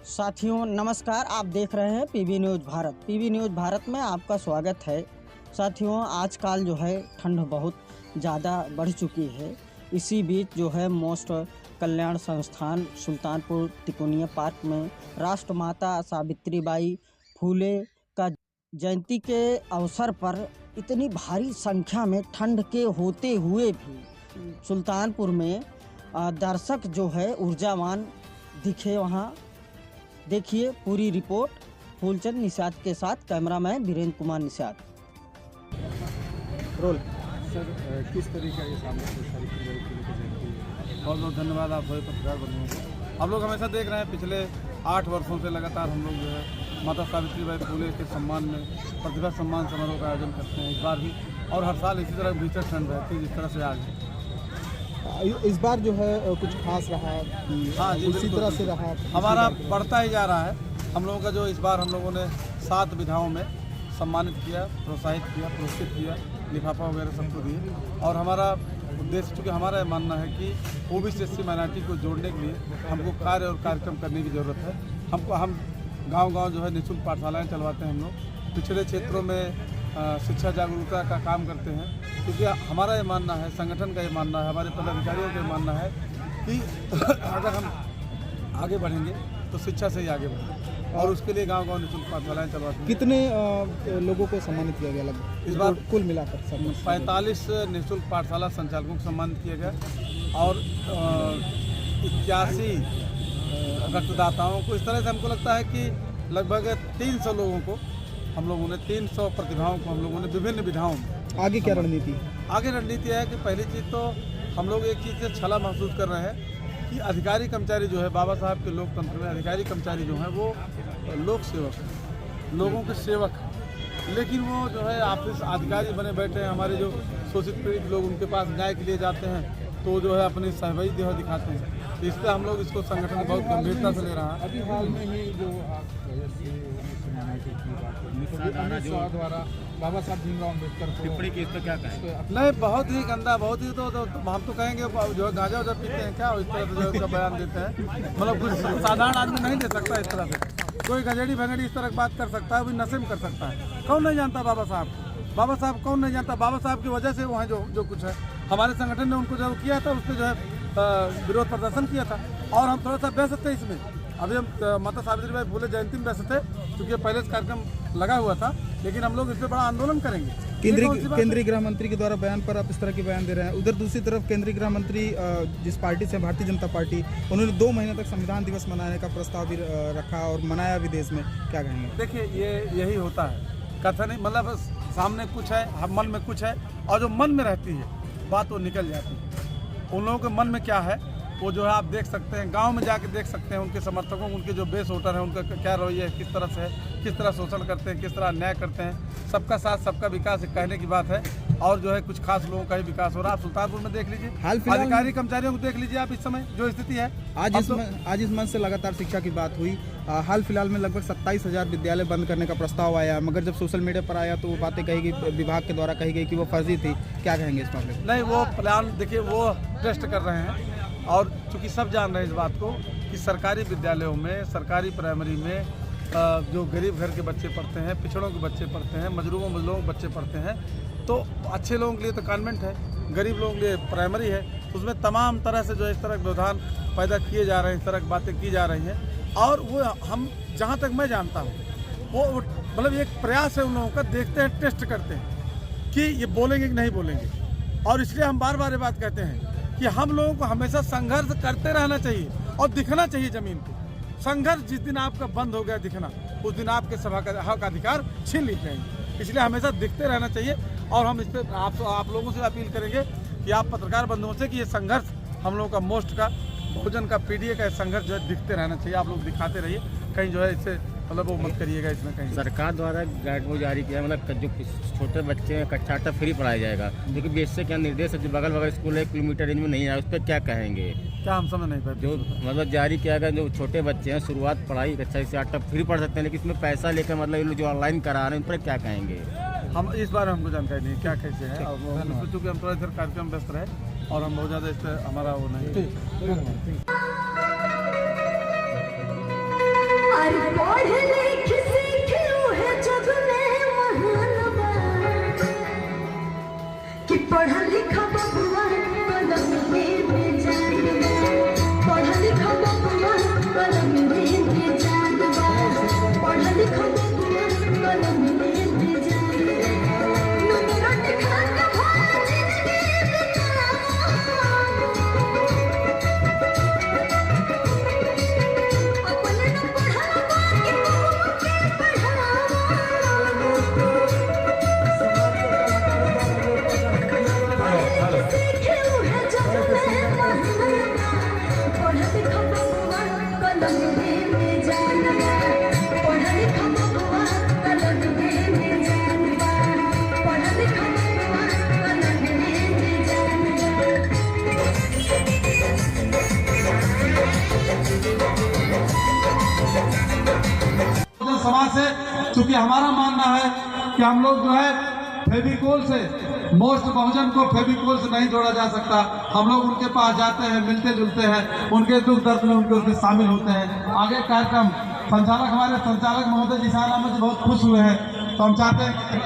साथियों नमस्कार, आप देख रहे हैं PB news Bharat. PB news Bharat में आपका स्वागत है। साथियों आजकल जो है ठंड बहुत ज़्यादा बढ़ चुकी है। इसी बीच जो है मोस्ट कल्याण संस्थान सुल्तानपुर तिकोनिया पार्क में राष्ट्रमाता सावित्रीबाई फुले का जयंती के अवसर पर इतनी भारी संख्या में ठंड के होते हुए भी सुल्तानपुर में दर्शक जो है ऊर्जावान दिखे। वहाँ देखिए पूरी रिपोर्ट फूलचंद निषाद के साथ, कैमरामैन वीरेंद्र कुमार निषाद। रोल सर, किस तरीके का ये सामने जयंती? बहुत बहुत धन्यवाद आप सभी पत्रकार बंधुओं को। आप लोग हमेशा देख रहे हैं, पिछले 8 वर्षों से लगातार हम लोग जो है माता सावित्रीबाई फुले के सम्मान में प्रतिभा सम्मान समारोह का आयोजन करते हैं। इस बार भी और हर साल इसी तरह भीषण ठंड रहती है जिस तरह से आज है। इस बार जो है कुछ खास रहा कि हाँ जी, उसी तरह से रहा हमारा बढ़ता ही जा रहा है। हम लोगों का जो इस बार हम लोगों ने 7 विधाओं में सम्मानित किया, प्रोत्साहित किया, पुरस्कृत किया, लिफाफा वगैरह सबको दिए। और हमारा उद्देश्य, चूँकि हमारा यह मानना है कि ओबीसी एससी माइनॉरिटी को जोड़ने के लिए हमको कार्य और कार्यक्रम करने की ज़रूरत है। हम गांव-गांव जो है निःशुल्क पाठशालाएँ चलवाते हैं। हम लोग पिछड़े क्षेत्रों में शिक्षा जागरूकता का काम करते हैं, क्योंकि हमारा ये मानना है, संगठन का ये मानना है, हमारे पदाधिकारियों का ये मानना है कि अगर हम आगे बढ़ेंगे तो शिक्षा से ही आगे बढ़ेंगे। और उसके लिए गांव-गांव निःशुल्क पाठशालाएँ चलवाते हैं। कितने लोगों को सम्मानित किया गया लगभग इस बार? कुल मिलाकर 45 निःशुल्क पाठशाला संचालकों को सम्मानित किया गया और 81 रक्तदाताओं को। इस तरह से हमको लगता है कि लगभग 300 लोगों को हम लोगों ने 300 प्रतिभाओं को हम लोगों ने विभिन्न विधाओं में। आगे क्या रणनीति? आगे रणनीति है कि पहली चीज़ तो हम लोग एक चीज़ से छला महसूस कर रहे हैं कि अधिकारी कर्मचारी जो है, बाबा साहब के लोकतंत्र में अधिकारी कर्मचारी जो है वो लोक सेवक है, लोगों के सेवक है। लेकिन वो जो है ऑफिस अधिकारी बने बैठे हैं। हमारे जो शोषित पीड़ित लोग उनके पास न्याय के लिए जाते हैं तो जो है अपनी सहभागी देह दिखाते हैं। तो इसलिए हम लोग इसको संगठन बहुत गंभीरता से ले रहा है। अभी हाल में ही जो द्वारा बाबा साहब भीमराव अम्बेडकर को टिप्पणी की, इस पर क्या कहें? नहीं, बहुत ही गंदा, बहुत ही तो हम तो कहेंगे जो है गांजा वाजा पीते हैं क्या, इस तरह से जो उसका बयान देते हैं। मतलब कुछ साधारण आदमी नहीं दे सकता इस तरह से। कोई गजेड़ी भंगड़ी इस तरह की बात कर सकता है, वो नशे में कर सकता है। कौन नहीं जानता बाबा साहब? बाबा साहब कौन नहीं जानता? बाबा साहब की वजह से वो है जो कुछ है। हमारे संगठन ने उनको जब किया था उस पर जो है विरोध प्रदर्शन किया था। और हम थोड़ा सा व्यस्त थे इसमें। अभी हम माता सावित्रीबाई फुले जयंती में व्यस्त थे, क्योंकि पहले से कार्यक्रम लगा हुआ था। लेकिन हम लोग इस पर बड़ा आंदोलन करेंगे। केंद्रीय गृह मंत्री के द्वारा बयान पर आप इस तरह के बयान दे रहे हैं। उधर दूसरी तरफ केंद्रीय गृह मंत्री जिस पार्टी से, भारतीय जनता पार्टी, उन्होंने 2 महीने तक संविधान दिवस मनाने का प्रस्ताव भी रखा और मनाया भी देश में। क्या कहेंगे? देखिए, यही होता है कथन ही, मतलब सामने कुछ है, मन में कुछ है, और जो मन में रहती है बात वो निकल जाती है। उन लोगों के मन में क्या है वो जो है आप देख सकते हैं, गांव में जाके देख सकते हैं। उनके समर्थकों, उनके जो बेस वोटर हैं, उनका क्या रवैया है, किस तरह से है, किस तरह शोषण करते हैं, किस तरह अन्याय करते हैं। सबका साथ सबका विकास एक कहने की बात है, और जो है कुछ खास लोगों का ही विकास हो रहा है। आप सुल्तानपुर में देख लीजिए, अधिकारी कर्मचारियों को देख लीजिए आप इस समय जो स्थिति है। आज इस मंच से लगातार शिक्षा की बात हुई। हाल फिलहाल में लगभग 27,000 विद्यालय बंद करने का प्रस्ताव आया, मगर जब सोशल मीडिया पर आया तो वो बातें कही गई, विभाग के द्वारा कही गई कि वो फर्जी थी। क्या कहेंगे इस मामले में? नहीं, वो प्लान देखिए वो टेस्ट कर रहे हैं। और चूँकि सब जान रहे हैं इस बात को कि सरकारी विद्यालयों में, सरकारी प्राइमरी में जो गरीब घर के बच्चे पढ़ते हैं, पिछड़ों के बच्चे पढ़ते हैं, मजदूरों के बच्चे पढ़ते हैं, तो अच्छे लोगों के लिए तो कॉन्वेंट है, गरीब लोगों के लिए प्राइमरी है। उसमें तमाम तरह से जो इस तरह के व्यवधान पैदा किए जा रहे हैं, इस तरह की बातें की जा रही हैं। और वो हम, जहाँ तक मैं जानता हूँ, वो मतलब एक प्रयास है उन लोगों का, देखते हैं, टेस्ट करते हैं कि ये बोलेंगे कि नहीं बोलेंगे। और इसलिए हम बार बार ये बात कहते हैं कि हम लोगों को हमेशा संघर्ष करते रहना चाहिए और दिखना चाहिए ज़मीन पे। संघर्ष जिस दिन आपका बंद हो गया दिखना, उस दिन आपके सभा का हक अधिकार छीन लिए जाएंगे। इसलिए हमेशा दिखते रहना चाहिए। और हम इस पर आप लोगों से अपील करेंगे कि आप पत्रकार बंधुओं से कि ये संघर्ष हम लोगों का मोस्ट का, बहुजन का, पीडीए का संघर्ष जो है दिखते रहना चाहिए। आप लोग दिखाते रहिए, कहीं जो है इससे मतलब वो मत करिएगा इसमें कहीं। सरकार द्वारा गाइड वो जारी किया, मतलब जो छोटे बच्चे हैं कक्षा 8 फ्री पढ़ाया जाएगा, लेकिन बेस से क्या निर्देश है, जो बगल स्कूल 1 किलोमीटर रेंज में नहीं है, उस पर क्या कहेंगे? क्या हम समझ नहीं पाए? जो मतलब जारी किया गया, जो छोटे बच्चे हैं शुरुआत पढ़ाई कक्षा से 8 तक फ्री पढ़ सकते हैं, लेकिन इसमें पैसा लेकर मतलब जो ऑनलाइन करा रहे हैं उन पर क्या कहेंगे? हम इस बारे में हमको जानकारी नहीं क्या कैसे है। और चूँकि हम थोड़ा इधर कार्यक्रम व्यस्त रहे और हम बहुत ज़्यादा इस पर हमारा वो नहीं। समाज से, क्योंकि हमारा मानना है कि हम लोग जो है फेविकोल से, मोस्ट बहुजन को फेविकोल से नहीं जोड़ा जा सकता। हम लोग उनके पास जाते हैं, मिलते जुलते हैं, उनके दुख दर्द में उनके उसमें शामिल होते हैं। आगे कार्यक्रम संचालक, हमारे संचालक महोदय जिशान अहमद जी बहुत खुश हुए हैं, तो हम चाहते हैं